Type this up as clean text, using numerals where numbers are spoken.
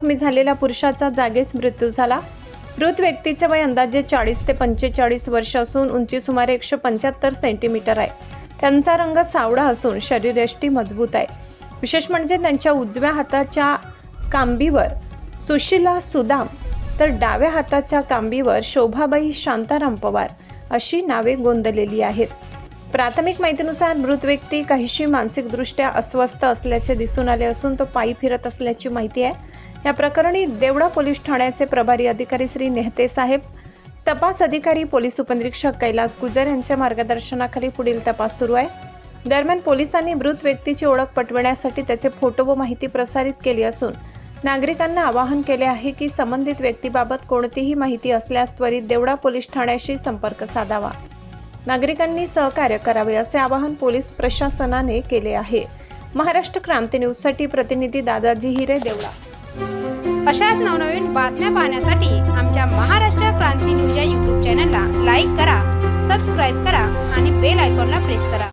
जखमी झालेल्या पुरुषाचा जागीच मृत्यू झाला। मृत व्यक्तीचे वय अंदाजे 40 ते 45 वर्ष असून उंची सुमारे 175 सेंटीमीटर आहे। त्यांचा रंग सावळा असून शरीरयष्टी मजबूत आहे। विशेष म्हणजे त्यांच्या उजव्या हाताच्या कांबीवर सुशीला सुदाम तर डाव्या हाताच्या कांबीवर शोभाबाई शांताराम पवार अशी नावे गोंदलेली आहेत। प्राथमिक माहितीनुसार मृत व्यक्ती काहीशी मानसिकदृष्ट्या अस्वस्थ असल्याचे दिसून आले असून तो पायी फिरत असल्याची माहिती आहे। या प्रकरणी देवळा पोलीस ठाण्याचे प्रभारी अधिकारी श्री नेहते साहेब, तपास अधिकारी पोलीस उपनिरीक्षक कैलास गुजर यांच्या मार्गदर्शनाखाली पुढील तपास सुरू आहे। दरम्यान पोलिसांनी मृत व्यक्तीची ओळख पटविण्यासाठी त्याचे फोटो व माहिती प्रसारित केली असून नागरिकांना आवाहन केले आहे की संबंधित व्यक्तीबाबत कोणतीही माहिती असल्यास त्वरित देवळा पोलीस ठाण्याशी संपर्क साधावा। नागरिकांनी सहकार्य करावे असे आवाहन पोलीस प्रशासनाने केले आहे। महाराष्ट्र क्रांती न्यूजसाठी प्रतिनिधी दादाजी हिरे, देवळा। अशाच नवनवीन बातम्या पाहण्यासाठी आमच्या महाराष्ट्र क्रांती न्यूज या YouTube चॅनलला लाईक करा, सबस्क्राईब करा आणि बेल आयकॉनला प्रेस करा।